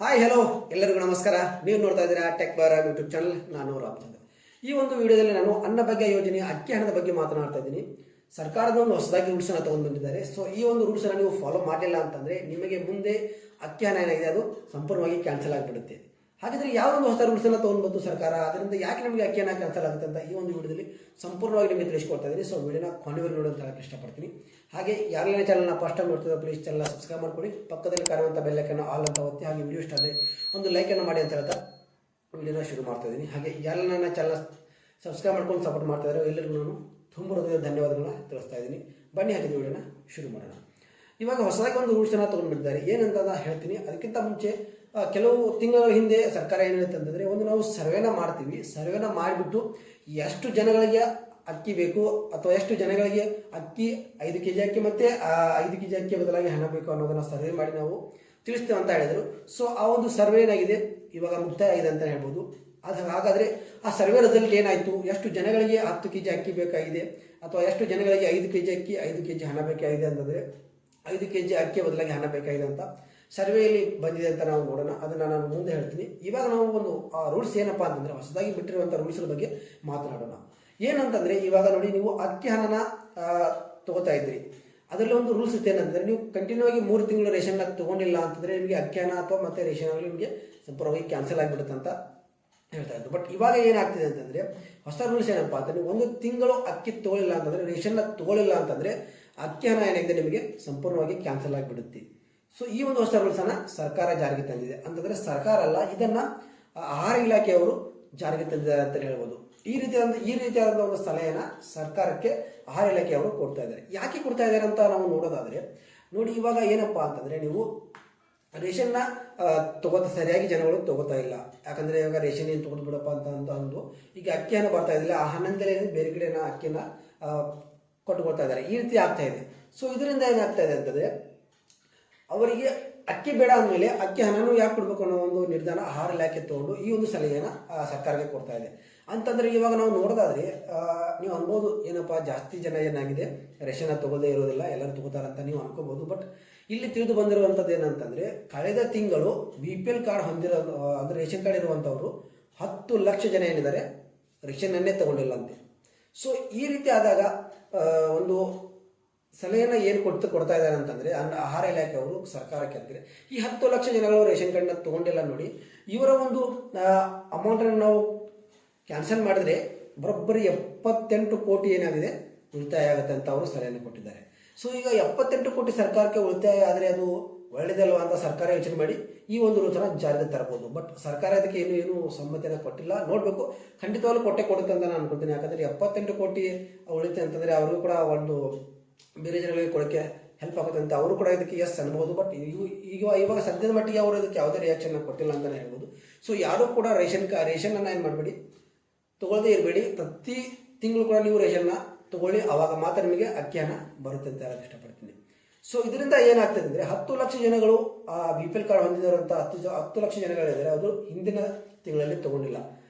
Hi hello ಎಲ್ಲರಿಗೂ ನಮಸ್ಕಾರ. ನೀವು ನೋಡ್ತಾ ಇದ್ದೀರಾ ಟೆಕ್ ಬಾರ ಯೂಟ್ಯೂಬ್ ಚಾನಲ್. ನಾನು ರಾಮಚಂದ್ರ. ಈ ಒಂದು ವಿಡಿಯೋದಲ್ಲಿ ನಾನು ಅನ್ನಭಾಗ್ಯ ಯೋಜನೆ ಅಕ್ಕಿ ಹಣದ ಬಗ್ಗೆ ಮಾತನಾಡ್ತಾ ಇದ್ದೀನಿ. ಸರ್ಕಾರದ ಒಂದು ಹೊಸದಾಗಿ ರೂಲ್ಸ್ ಅನ್ನು ತಗೊಂಡು ಬಂದಿದ್ದಾರೆ. ಸೊ ಈ ಒಂದು ರೂಲ್ಸ್ ಅನ್ನು ನೀವು ಫಾಲೋ ಮಾಡಲಿಲ್ಲ ಅಂತಂದ್ರೆ ನಿಮಗೆ ಮುಂದೆ ಅಕ್ಕಿ ಹಣ ಏನಾಗಿದೆ ಅದು ಸಂಪೂರ್ಣವಾಗಿ ಕ್ಯಾನ್ಸಲ್ ಆಗಿಬಿಡುತ್ತೆ. ಹಾಗಾದ್ರೆ ಯಾವ ಒಂದು ಹೊಸ ರೂಲ್ಸ್ ಅನ್ನು ತಗೊಂಡು ಬಂತು ಸರ್ಕಾರ, ಅದರಿಂದ ಯಾಕೆ ನಮಗೆ ಅಕ್ಕಿ ಹಣ ಕ್ಯಾನ್ಸಲ್ ಆಗುತ್ತೆ ಅಂತ ಈ ಒಂದು ವಿಡಿಯೋದಲ್ಲಿ ಸಂಪೂರ್ಣವಾಗಿ ನಿಮಗೆ ತಿಳಿಸ್ಕೊಡ್ತಾ ಇದ್ದೀನಿ. ಸೊ ವಿಡಿಯೋನ ಕೊನೆವರೆಗೂ ನೋಡಿ ಅಂತ ಹೇಳಕ್ಕೆ ಇಷ್ಟಪಡ್ತೀನಿ. ಹಾಗೆ ಯಾರೆಲ್ಲ ಚಾನಲ್ನ ಫಸ್ಟ್ ಟೈಮ್ ನೋಡ್ತಿದ್ರೆ ಪ್ಲೀಸ್ ಚಾನಲ್ನ ಸಬ್ಸ್ಕ್ರೈಬ್ ಮಾಡ್ಕೊಳ್ಳಿ, ಪಕ್ಕದಲ್ಲಿ ಕಾಣುವಂಥ ಬೆಲ್ ಐಕನ್ ಆಲ್ ಅಂತ ಒತ್ತಿ, ಹಾಗೆ ವಿಡಿಯೋ ಇಷ್ಟ ಆದರೆ ಒಂದು ಲೈಕನ್ನು ಮಾಡಿ ಅಂತ ಹೇಳ್ತಾ ವಿಡಿಯೋನ ಶುರು ಮಾಡ್ತಾ ಇದ್ದೀನಿ. ಹಾಗೆ ಯಾರೆಲ್ಲ ನನ್ನ ಚಾನಲ್ ಸಬ್ಸ್ಕ್ರೈಬ್ ಮಾಡ್ಕೊಂಡು ಸಪೋರ್ಟ್ ಮಾಡ್ತಾ ಇದ್ದಾರೆ ಎಲ್ಲರಿಗೂ ನಾನು ತುಂಬ ಹೃದಯದ ಧನ್ಯವಾದಗಳನ್ನ ತಿಳಿಸ್ತಾ ಇದ್ದೀನಿ. ಬನ್ನಿ ಹಾಕಿದ ವಿಡಿಯೋನ ಶುರು ಮಾಡೋಣ. ಇವಾಗ ಹೊಸದಾಗಿ ಒಂದು ರೂಲ್ಸನ್ನು ತೊಗೊಂಡ್ಬಿಟ್ಟಿದ್ದಾರೆ. ಏನಂತ ಹೇಳ್ತೀನಿ. ಅದಕ್ಕಿಂತ ಮುಂಚೆ ಕೆಲವು ತಿಂಗಳ ಹಿಂದೆ ಸರ್ಕಾರ ಏನು ಹೇಳುತ್ತೆ ಅಂತಂದರೆ, ಒಂದು ನಾವು ಸರ್ವೆನ ಮಾಡ್ತೀವಿ, ಸರ್ವೆನ ಮಾಡಿಬಿಟ್ಟು ಎಷ್ಟು ಜನಗಳಿಗೆ ಅಕ್ಕಿ ಬೇಕು ಅಥವಾ ಎಷ್ಟು ಜನಗಳಿಗೆ ಅಕ್ಕಿ 5 kg ಅಕ್ಕಿ ಮತ್ತು 5 kg ಅಕ್ಕಿ ಬದಲಾಗಿ ಹಣ ಬೇಕು ಅನ್ನೋದನ್ನು ಸರ್ವೆ ಮಾಡಿ ನಾವು ತಿಳಿಸ್ತೇವೆ ಅಂತ ಹೇಳಿದರು. ಸೊ ಆ ಒಂದು ಸರ್ವೆ ಏನಾಗಿದೆ ಇವಾಗ ಮುಕ್ತಾಯ ಆಗಿದೆ ಅಂತ ಹೇಳ್ಬೋದು. ಹಾಗಾದರೆ ಆ ಸರ್ವೆ ರಿಸಲ್ಟ್ ಏನಾಯಿತು, ಎಷ್ಟು ಜನಗಳಿಗೆ 10 kg ಅಕ್ಕಿ ಬೇಕಾಗಿದೆ ಅಥವಾ ಎಷ್ಟು ಜನಗಳಿಗೆ 5 kg ಅಕ್ಕಿ 5 kg ಹಣ ಬೇಕಾಗಿದೆ ಅಂತಂದರೆ 5 kg ಅಕ್ಕಿ ಬದಲಾಗಿ ಹಣ ಬೇಕಾಗಿದೆ ಅಂತ ಸರ್ವೆಯಲ್ಲಿ ಬಂದಿದೆ ಅಂತ ನಾವು ನೋಡೋಣ. ಅದನ್ನು ನಾನು ಮುಂದೆ ಹೇಳ್ತೀನಿ. ಇವಾಗ ನಾವು ಒಂದು ರೂಲ್ಸ್ ಏನಪ್ಪ ಅಂತಂದರೆ, ಹೊಸದಾಗಿ ಬಿಟ್ಟಿರುವಂಥ ರೂಲ್ಸ್ಗಳ ಬಗ್ಗೆ ಮಾತನಾಡೋಣ. ಏನಂತಂದರೆ, ಇವಾಗ ನೋಡಿ, ನೀವು ಅಕ್ಕಿ ಹಣನ ತಗೋತಾ ಇದ್ರಿ, ಅದರಲ್ಲಿ ಒಂದು ರೂಲ್ಸ್ ಇತ್ತು. ಏನಂತಂದರೆ, ನೀವು ಕಂಟಿನ್ಯೂ ಆಗಿ 3 ತಿಂಗಳು ರೇಷನ್ನ ತೊಗೊಂಡಿಲ್ಲ ಅಂತಂದರೆ ನಿಮಗೆ ಅಕ್ಕಿ ಹಣ ಅಥವಾ ಮತ್ತೆ ರೇಷನ್ ಆಗಲಿ ನಿಮಗೆ ಸಂಪೂರ್ಣವಾಗಿ ಕ್ಯಾನ್ಸಲ್ ಆಗಿಬಿಡುತ್ತೆ ಅಂತ ಹೇಳ್ತಾ ಇದ್ರು. ಬಟ್ ಇವಾಗ ಏನಾಗ್ತಿದೆ ಅಂತಂದರೆ, ಹೊಸ ರೂಲ್ಸ್ ಏನಪ್ಪ ಅಂತಂದರೆ, 1 ತಿಂಗಳು ಅಕ್ಕಿ ತೊಗೊಳ್ಳಿಲ್ಲ ಅಂತಂದರೆ, ರೇಷನ್ನ ತೊಗೊಳ್ಳಿಲ್ಲ ಅಂತಂದರೆ ಅಕ್ಕಿ ಹಣ ಏನಾಗಿದೆ ನಿಮಗೆ ಸಂಪೂರ್ಣವಾಗಿ ಕ್ಯಾನ್ಸಲ್ ಆಗಿಬಿಡುತ್ತೆ. ಸೊ ಈ ಒಂದು ಹೊಸ ರೂಲ್ಸನ್ನು ಸರ್ಕಾರ ಜಾರಿಗೆ ತಂದಿದೆ. ಅಂತಂದರೆ ಸರ್ಕಾರ ಅಲ್ಲ, ಇದನ್ನು ಆಹಾರ ಇಲಾಖೆಯವರು ಜಾರಿಗೆ ತಂದಿದ್ದಾರೆ ಅಂತ ಹೇಳ್ಬೋದು. ಈ ರೀತಿಯಾದ ಒಂದು ಸಲಹೆಯನ್ನು ಸರ್ಕಾರಕ್ಕೆ ಆಹಾರ ಇಲಾಖೆಯವರು ಕೊಡ್ತಾ ಇದ್ದಾರೆ. ಯಾಕೆ ಕೊಡ್ತಾ ಇದ್ದಾರೆ ಅಂತ ನಾವು ನೋಡೋದಾದರೆ, ನೋಡಿ, ಇವಾಗ ಏನಪ್ಪ ಅಂತಂದರೆ, ನೀವು ರೇಷನ್ನ ಸರಿಯಾಗಿ ಜನಗಳು ತಗೋತಾ ಇಲ್ಲ. ಯಾಕಂದರೆ ಇವಾಗ ರೇಷನ್ ಏನು ತೊಗೊಂಡು ಬಿಡಪ್ಪ ಅಂತ ಅಂದು ಈಗ ಅಕ್ಕಿಯನ್ನು ಬರ್ತಾ ಇದ್ದಿಲ್ಲ, ಆ ಹಣದಿಂದಲೇ ಬೇರೆ ಕಡೆನ ಅಕ್ಕಿಯನ್ನು ಕೊಟ್ಟುಕೊಳ್ತಾ ಇದ್ದಾರೆ. ಈ ರೀತಿ ಆಗ್ತಾ ಇದೆ. ಸೊ ಇದರಿಂದ ಏನಾಗ್ತಾ ಇದೆ ಅಂತಂದರೆ, ಅವರಿಗೆ ಅಕ್ಕಿ ಬೇಡ ಅಂದಮೇಲೆ ಅಕ್ಕಿ ಹಣನೂ ಯಾಕೆ ಕೊಡಬೇಕು ಅನ್ನೋ ಒಂದು ನಿರ್ಧಾರ ಆಹಾರ ಇಲಾಖೆ ತೊಗೊಂಡು ಈ ಒಂದು ಸಲಹೆಯನ್ನು ಸರ್ಕಾರಕ್ಕೆ ಕೊಡ್ತಾ ಇದೆ. ಅಂತಂದರೆ ಇವಾಗ ನಾವು ನೋಡೋದಾದರೆ ನೀವು ಅನ್ಬೋದು, ಏನಪ್ಪ ಜಾಸ್ತಿ ಜನ ಏನಾಗಿದೆ ರೇಷನ್ ತಗೊಳ್ಳದೇ ಇರೋದಿಲ್ಲ, ಎಲ್ಲರೂ ತಗೋತಾರೆ ಅಂತ ನೀವು ಅನ್ಕೋಬೋದು. ಬಟ್ ಇಲ್ಲಿ ತಿಳಿದು ಬಂದಿರುವಂಥದ್ದು ಏನಂತಂದರೆ, ಕಳೆದ ತಿಂಗಳು BPL ಕಾರ್ಡ್ ಹೊಂದಿರೋ ಅಂದರೆ ರೇಷನ್ ಕಾರ್ಡ್ ಇರುವಂಥವರು 10 ಲಕ್ಷ ಜನ ಏನಿದ್ದಾರೆ ರೇಷನ್ನನ್ನೇ ತಗೊಂಡಿಲ್ಲ ಅಂತೆ. ಸೊ ಈ ರೀತಿ ಆದಾಗ ಒಂದು ಸಲಹೆಯನ್ನು ಏನು ಕೊಡ್ತಾ ಇದ್ದಾರೆ ಅಂತಂದರೆ, ಆಹಾರ ಇಲಾಖೆಯವರು ಸರ್ಕಾರಕ್ಕೆ ಅಂದರೆ, ಈ 10 ಲಕ್ಷ ಜನಗಳು ರೇಷನ್ ಕಾರ್ಡ್ನ ತೊಗೊಂಡಿಲ್ಲ ನೋಡಿ, ಇವರ ಒಂದು ಅಮೌಂಟನ್ನು ನಾವು ಕ್ಯಾನ್ಸಲ್ ಮಾಡಿದ್ರೆ ಬರೋಬ್ಬರಿ 78 ಕೋಟಿ ಏನಾಗಿದೆ ಉಳಿತಾಯ ಆಗುತ್ತೆ ಅಂತ ಅವರು ಸಲಹೆಯನ್ನು ಕೊಟ್ಟಿದ್ದಾರೆ. ಸೊ ಈಗ 78 ಕೋಟಿ ಸರ್ಕಾರಕ್ಕೆ ಉಳಿತಾಯ ಆದರೆ ಅದು ಒಳ್ಳೆಯದಲ್ವ ಅಂತ ಸರ್ಕಾರ ಯೋಚನೆ ಮಾಡಿ ಈ ಒಂದು ರೂಲ್ಸನ್ನು ಜಾರಿಗೆ ತರಬಹುದು. ಬಟ್ ಸರ್ಕಾರ ಇದಕ್ಕೆ ಏನು ಸಮ್ಮತಿಯನ್ನು ಕೊಟ್ಟಿಲ್ಲ. ನೋಡಬೇಕು, ಖಂಡಿತವಾಗ್ಲೂ ಕೊಡುತ್ತೆ ಅಂತ ನಾನು ಅನ್ಕೊಳ್ತೀನಿ. ಯಾಕಂದರೆ 78 ಕೋಟಿ ಉಳಿತಾಯ ಅಂತಂದರೆ ಅವ್ರಿಗೂ ಕೂಡ ಒಂದು ಬೇರೆ ಜನಗಳಿಗೆ ಕೊಡೋಕ್ಕೆ ಹೆಲ್ಪ್ ಆಗುತ್ತೆ ಅಂತ ಅವರು ಕೂಡ ಇದಕ್ಕೆ ಎಸ್ ಅನ್ಬೋದು. ಬಟ್ ಇವಾಗ ಸದ್ಯದ ಮಟ್ಟಿಗೆ ಅವರು ಇದಕ್ಕೆ ಯಾವುದೇ ರಿಯಾಕ್ಷನ್ ಕೊಟ್ಟಿಲ್ಲ ಅಂತಲೇ ಹೇಳ್ಬೋದು. ಸೊ ಯಾರೂ ಕೂಡ ರೇಷನನ್ನು ಏನು ಮಾಡಬೇಡಿ, ತೊಗೊಳ್ಳದೇ ಇರಬೇಡಿ. ಪ್ರತಿ ತಿಂಗಳು ಕೂಡ ನೀವು ರೇಷನ್ನ ತೊಗೊಳ್ಳಿ, ಆವಾಗ ಮಾತ್ರ ನಿಮಗೆ ಅಕ್ಕಿ ಹಣ ಬರುತ್ತೆ ಅಂತ ಹೇಳಕ್ಕೆ ಇಷ್ಟಪಡ್ತೀನಿ. ಸೊ ಇದರಿಂದ ಏನಾಗ್ತದೆ ಅಂದರೆ, 10 ಲಕ್ಷ ಜನಗಳು BPL ಕಾರ್ಡ್ ಹೊಂದಿರುವಂಥ 10 ಲಕ್ಷ ಜನಗಳಿದ್ದಾರೆ, ಅದು ಹಿಂದಿನ ತಿಂಗಳಲ್ಲಿ ತೊಗೊಂಡಿಲ್ಲ.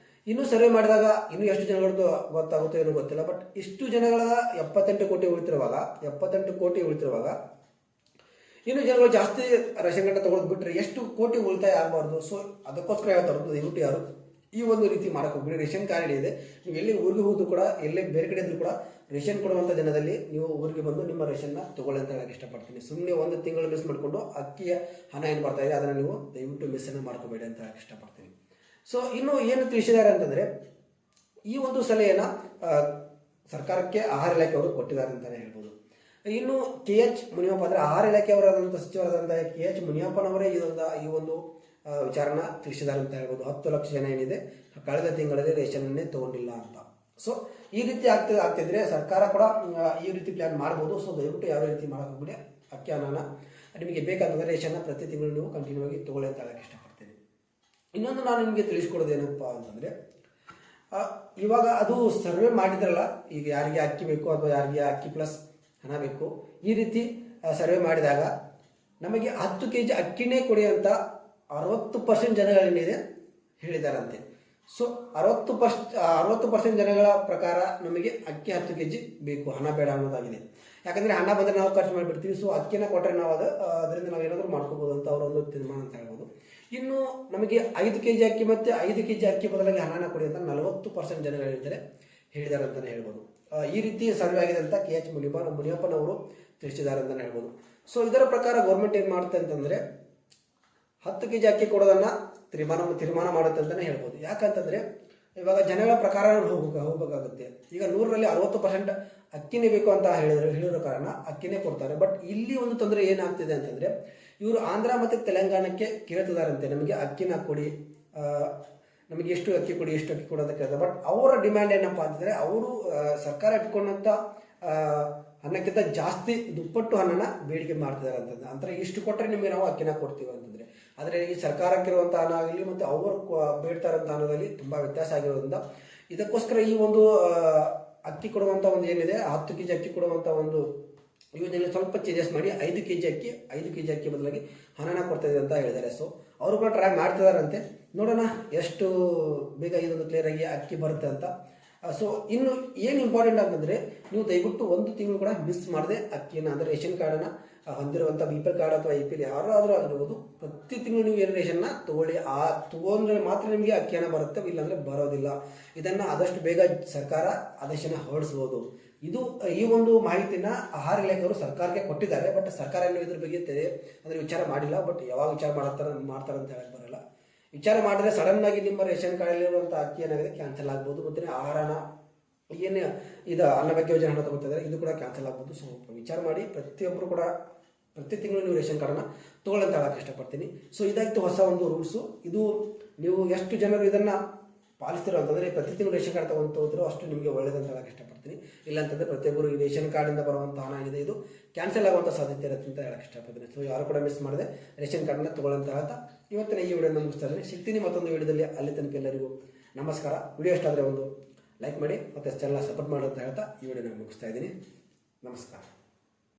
ಇನ್ನೂ ಸರ್ವೆ ಮಾಡಿದಾಗ ಇನ್ನೂ ಎಷ್ಟು ಜನಗಳದ್ದು ಗೊತ್ತಾಗುತ್ತೋ ಏನೋ ಗೊತ್ತಿಲ್ಲ. ಬಟ್ ಇಷ್ಟು ಜನಗಳ 78 ಕೋಟಿ ಉಳಿತಿರುವಾಗ ಇನ್ನು ಜನಗಳು ಜಾಸ್ತಿ ರೇಷನ್ ಕಾರ್ಡ್ ತೊಗೊಳೋದು ಬಿಟ್ಟರೆ ಎಷ್ಟು ಕೋಟಿ ಉಳಿತಾಯ ಆಗಬಾರ್ದು. ಸೊ ಅದಕ್ಕೋಸ್ಕರ ಹೇಳ್ತಾರೆ, ದಯವಿಟ್ಟು ಯಾರು ಈ ಒಂದು ರೀತಿ ಮಾಡಕ್ಕೆ ಹೋಗ್ಬಿಡಿ. ರೇಷನ್ ಕಾರ್ಡ್ ಇದೆ, ನೀವು ಎಲ್ಲಿ ಊರಿಗೆ ಹೋದ್ರು ಕೂಡ, ಎಲ್ಲೇ ಬೇರೆ ಕಡೆ ಇದ್ರೂ ಕೂಡ ರೇಷನ್ ಕೊಡುವಂಥ ದಿನದಲ್ಲಿ ನೀವು ಊರಿಗೆ ಬಂದು ನಿಮ್ಮ ರೇಷನ್ನ ತೊಗೊಳ್ಳಿ ಅಂತ ಹೇಳಕ್ಕೆ ಇಷ್ಟಪಡ್ತೀನಿ. ಸುಮ್ಮನೆ 1 ತಿಂಗಳು ಮಿಸ್ ಮಾಡಿಕೊಂಡು ಅಕ್ಕಿಯ ಹಣ ಏನು ಬರ್ತಾ ಇದೆ ಅದನ್ನು ನೀವು ದಯವಿಟ್ಟು ಮಿಸ್ಸನ್ನು ಮಾಡ್ಕೋಬೇಡಿ ಅಂತ ಹೇಳಕ್ಕೆ ಇಷ್ಟಪಡ್ತೀನಿ. ಸೊ ಇನ್ನು ಏನು ತಿಳಿಸಿದ್ದಾರೆ ಅಂತಂದರೆ, ಈ ಒಂದು ಸಲಹೆಯನ್ನು ಸರ್ಕಾರಕ್ಕೆ ಆಹಾರ ಇಲಾಖೆಯವರು ಕೊಟ್ಟಿದ್ದಾರೆ ಅಂತಲೇ ಹೇಳ್ಬೋದು. ಇನ್ನು KH ಮುನಿಯಪ್ಪ ಅಂದರೆ ಆಹಾರ ಇಲಾಖೆಯವರಾದಂಥ ಸಚಿವರಾದಂಥ KH ಮುನಿಯಪ್ಪನವರೇ ಈ ಒಂದು ವಿಚಾರನ ತಿಳಿಸಿದ್ದಾರೆ ಅಂತ ಹೇಳ್ಬೋದು. 10 ಲಕ್ಷ ಜನ ಏನಿದೆ ಕಳೆದ ತಿಂಗಳಲ್ಲಿ ರೇಷನ್ನನ್ನೇ ತೊಗೊಂಡಿಲ್ಲ ಅಂತ. ಸೊ ಈ ರೀತಿ ಆಗ್ತಿದ್ರೆ ಸರ್ಕಾರ ಕೂಡ ಈ ರೀತಿ ಪ್ಲ್ಯಾನ್ ಮಾಡ್ಬೋದು. ಸೊ ದಯವಿಟ್ಟು ಯಾವ ರೀತಿ ಮಾಡೋಕೆ ಹೋಗ್ಬಿಡಿ. ಅಕ್ಕಿ ಹಣನ ನಿಮಗೆ ಬೇಕಾದಂದರೆ ರೇಷನ್ನ ಪ್ರತಿ ತಿಂಗಳು ನೀವು ಕಂಟಿನ್ಯೂ ಆಗಿ ತೊಗೊಳ್ಳಿ ಅಂತ ಹೇಳಕ್ಕೆ ಇಷ್ಟಪಡ್ತೀನಿ. ಇನ್ನೊಂದು ನಾನು ನಿಮಗೆ ತಿಳಿಸ್ಕೊಡೋದು ಏನಪ್ಪ ಅಂತಂದರೆ, ಇವಾಗ ಅದು ಸರ್ವೆ ಮಾಡಿದ್ರಲ್ಲ, ಈಗ ಯಾರಿಗೆ ಅಕ್ಕಿ ಬೇಕು ಅಥವಾ ಯಾರಿಗೆ ಅಕ್ಕಿ ಪ್ಲಸ್ ಹಣ ಬೇಕು, ಈ ರೀತಿ ಸರ್ವೆ ಮಾಡಿದಾಗ ನಮಗೆ 10 kg ಅಕ್ಕಿನೇ ಕೊಡಿ ಅಂತ 60% ಜನಗಳೇನಿದೆ ಹೇಳಿದಾರಂತೆ. ಸೊ 60% ಜನಗಳ ಪ್ರಕಾರ ನಮಗೆ ಅಕ್ಕಿ 10 kg ಬೇಕು, ಹಣ ಬೇಡ ಅನ್ನೋದಾಗಿದೆ. ಯಾಕಂದರೆ ಹಣ ಬಂದರೆ ನಾವು ಖರ್ಚು ಮಾಡಿಬಿಡ್ತೀವಿ. ಸೊ ಅಕ್ಕಿನ ಕೊಟ್ಟರೆ ನಾವು ಅದರಿಂದ ನಾವು ಏನಾದರೂ ಮಾಡ್ಕೋಬೋದು ಅಂತ ಅವರೊಂದು ತೀರ್ಮಾನ ಅಂತ ಹೇಳ್ಬೋದು. ಇನ್ನು ನಮಗೆ 5 ಕೆಜಿ ಅಕ್ಕಿ ಮತ್ತು 5 ಕೆಜಿ ಅಕ್ಕಿ ಬದಲಾಗಿ ಹಣನ ಕೊಡಿ ಅಂತ 40% ಜನರು ಹೇಳಿದ್ದಾರೆ ಅಂತಲೇ ಹೇಳ್ಬೋದು. ಈ ರೀತಿ ಸರ್ವೆ ಆಗಿದೆ ಅಂತ KH ಮುನಿಯಪ್ಪನವರು ತಿಳಿಸಿದ್ದಾರೆ ಅಂತಲೇ ಹೇಳ್ಬೋದು. ಸೊ ಇದರ ಪ್ರಕಾರ ಗೌರ್ಮೆಂಟ್ ಏನು ಮಾಡುತ್ತೆ ಅಂತಂದರೆ 10 ಕೆಜಿ ಅಕ್ಕಿ ಕೊಡೋದನ್ನು ತೀರ್ಮಾನ ಮಾಡುತ್ತೆ ಅಂತಲೇ ಹೇಳ್ಬೋದು. ಯಾಕಂತಂದರೆ ಇವಾಗ ಜನಗಳ ಪ್ರಕಾರ ಹೋಗಬೇಕಾಗುತ್ತೆ. ಈಗ 100ರಲ್ಲಿ 60% ಅಕ್ಕಿನೇ ಬೇಕು ಅಂತ ಹೇಳಿರೋ ಕಾರಣ ಅಕ್ಕಿನೇ ಕೊಡ್ತಾರೆ. ಬಟ್ ಇಲ್ಲಿ ಒಂದು ತೊಂದರೆ ಏನಾಗ್ತಿದೆ ಅಂತಂದರೆ ಇವರು ಆಂಧ್ರ ಮತ್ತು ತೆಲಂಗಾಣಕ್ಕೆ ಕೇಳ್ತಿದಾರಂತೆ, ನಮಗೆ ಅಕ್ಕಿನ ಕೊಡಿ, ನಮಗೆ ಎಷ್ಟು ಅಕ್ಕಿ ಕೊಡಿ ಅಂತ ಕೇಳ್ತಾರೆ. ಬಟ್ ಅವರ ಡಿಮ್ಯಾಂಡ್ ಏನಪ್ಪ ಅಂತಂದರೆ ಅವರು ಸರ್ಕಾರ ಇಟ್ಕೊಂಡಂಥ ಹಣಕ್ಕಿಂತ ಜಾಸ್ತಿ ದುಪ್ಪಟ್ಟು ಹಣನ ಬೇಡಿಕೆ ಮಾಡ್ತಿದ್ದಾರೆ ಅಂತಂದ್ರೆ. ಅಂದರೆ ಇಷ್ಟು ಕೊಟ್ಟರೆ ನಿಮಗೆ ನಾವು ಅಕ್ಕಿನ ಕೊಡ್ತೀವಿ ಅಂತಂದರೆ. ಆದರೆ ಈ ಸರ್ಕಾರಕ್ಕಿರುವಂಥ ಹಣ ಆಗಲಿ ಮತ್ತು ಅವರು ಬೇಡ್ತಾ ಇರೋಂಥ ಹಣದಲ್ಲಿ ತುಂಬ ವ್ಯತ್ಯಾಸ ಆಗಿರೋದ್ರಿಂದ ಇದಕ್ಕೋಸ್ಕರ ಈ ಒಂದು ಅಕ್ಕಿ ಕೊಡುವಂಥ ಒಂದು ಏನಿದೆ 10 ಕೆಜಿ ಅಕ್ಕಿ ಕೊಡುವಂಥ ಒಂದು ಯೋಜನೆ ಸ್ವಲ್ಪ ಚೇಂಜಸ್ ಮಾಡಿ 5 ಕೆಜಿ ಅಕ್ಕಿ ಬದಲಾಗಿ ಹಣನ ಕೊಡ್ತಾ ಇದೆ ಅಂತ ಹೇಳಿದ್ದಾರೆ. ಸೊ ಅವರು ಕೂಡ ಟ್ರೈ ಮಾಡ್ತಿದಾರಂತೆ. ನೋಡೋಣ ಎಷ್ಟು ಬೇಗ ಇದೊಂದು ಕ್ಲಿಯರ್ ಆಗಿ ಅಕ್ಕಿ ಬರುತ್ತೆ ಅಂತ. ಸೊ ಇನ್ನು ಏನು ಇಂಪಾರ್ಟೆಂಟ್ ಅಂತಂದರೆ ನೀವು ದಯವಿಟ್ಟು 1 ತಿಂಗಳು ಕೂಡ ಮಿಸ್ ಮಾಡದೆ ಅಕ್ಕಿನ, ಅಂದರೆ ರೇಷನ್ ಕಾರ್ಡನ್ನು ಹೊಂದಿರುವಂಥ BPL ಕಾರ್ಡ್ ಅಥವಾ APL ಯಾರಾದರೂ ಆಗಿರ್ಬೋದು, ಪ್ರತಿ ತಿಂಗಳು ನೀವು ಏನು ರೇಷನ್ನ ತೊಗೊಳ್ಳಿ. ತೊಗೊಂಡ್ರೆ ಮಾತ್ರ ನಿಮಗೆ ಅಕ್ಕಿಯನ್ನು ಬರುತ್ತೆ, ಇಲ್ಲಾಂದರೆ ಬರೋದಿಲ್ಲ. ಇದನ್ನು ಆದಷ್ಟು ಬೇಗ ಸರ್ಕಾರ ಆದೇಶನ ಹೊರಡಿಸ್ಬೋದು. ಈ ಒಂದು ಮಾಹಿತಿನ ಆಹಾರ ಇಲಾಖೆಯವರು ಸರ್ಕಾರಕ್ಕೆ ಕೊಟ್ಟಿದ್ದಾರೆ. ಬಟ್ ಸರ್ಕಾರ ಇನ್ನೂ ಇದ್ರ ಬಗ್ಗೆ ಅಂದರೆ ವಿಚಾರ ಮಾಡಿಲ್ಲ. ಬಟ್ ಯಾವಾಗ ವಿಚಾರ ಮಾಡ್ತಾರೆ ಅಂತ ಹೇಳಕ್ಕೆ ಬರಲ್ಲ. ವಿಚಾರ ಮಾಡಿದ್ರೆ ಸಡನ್ನಾಗಿ ನಿಮ್ಮ ರೇಷನ್ ಕಾರ್ಡಲ್ಲಿರುವಂಥ ಅಕ್ಕಿ ಏನಾಗಿದೆ ಕ್ಯಾನ್ಸಲ್ ಆಗ್ಬೋದು. ಮತ್ತು ಆಹಾರನ ಏನು ಇದು ಅನ್ನಭಾಗ್ಯ ಯೋಜನೆ ಹಣ ತಗೋತಿದ್ದಾರೆ, ಇದು ಕೂಡ ಕ್ಯಾನ್ಸಲ್ ಆಗ್ಬೋದು. ಸೊ ವಿಚಾರ ಮಾಡಿ ಪ್ರತಿಯೊಬ್ಬರು ಕೂಡ ಪ್ರತಿ ತಿಂಗಳು ನೀವು ರೇಷನ್ ಕಾರ್ಡನ್ನು ತೊಗೊಳ್ಳಂತ ಹೇಳಕ್ಕೆ ಇಷ್ಟಪಡ್ತೀನಿ. ಸೊ ಇದಾಯಿತು ಹೊಸ ಒಂದು ರೂಲ್ಸು. ಇದು ನೀವು ಎಷ್ಟು ಜನರು ಇದನ್ನು ಪಾಲಿಸ್ತಿರೋ ಅಂತಂದರೆ ಪ್ರತಿ ತಿಂಗಳು ರೇಷನ್ ಕಾರ್ಡ್ ತೊಗೊಳ್ತಿರೋ ಅಷ್ಟು ನಿಮಗೆ ಒಳ್ಳೆಯದಂತ ಹೇಳಕ್ಕೆ ಇಷ್ಟಪಡ್ತೀನಿ. ಇಲ್ಲಾಂತಂದರೆ ಪ್ರತಿಯೊಬ್ಬರು ಈ ರೇಷನ್ ಕಾರ್ಡಿಂದ ಬರುವಂಥ ಹಣ ಏನಿದೆ ಇದು ಕ್ಯಾನ್ಸಲ್ ಆಗುವಂಥ ಸಾಧ್ಯತೆ ಇರುತ್ತೆ ಅಂತ ಹೇಳಕ್ಕೆ ಇಷ್ಟಪಡ್ತೀನಿ. ಸೊ ಯಾರು ಕೂಡ ಮಿಸ್ ಮಾಡಿದೆ ರೇಷನ್ ಕಾರ್ಡನ್ನು ತೊಗೊಳ್ಳಂತ ಹೇಳ್ತಾ ಇವತ್ತಿನ ಈ ವಿಡಿಯೋನ ಮುಗಿಸ್ತಾ ಇದ್ದೀನಿ. ಸಿಗ್ತೀನಿ ಮತ್ತೊಂದು ವಿಡಿಯೋದಲ್ಲಿ. ಅಲ್ಲಿ ತನಕ ಎಲ್ಲರಿಗೂ ನಮಸ್ಕಾರ. ವಿಡಿಯೋ ಇಷ್ಟ ಆದರೆ ಒಂದು ಲೈಕ್ ಮಾಡಿ ಮತ್ತು ಚಾನಲ್ ಸಪೋರ್ಟ್ ಮಾಡಿ ಅಂತ ಹೇಳ್ತಾ ಈ ವಿಡಿಯೋನ ಮುಗಿಸ್ತಾ ಇದ್ದೀನಿ. ನಮಸ್ಕಾರ.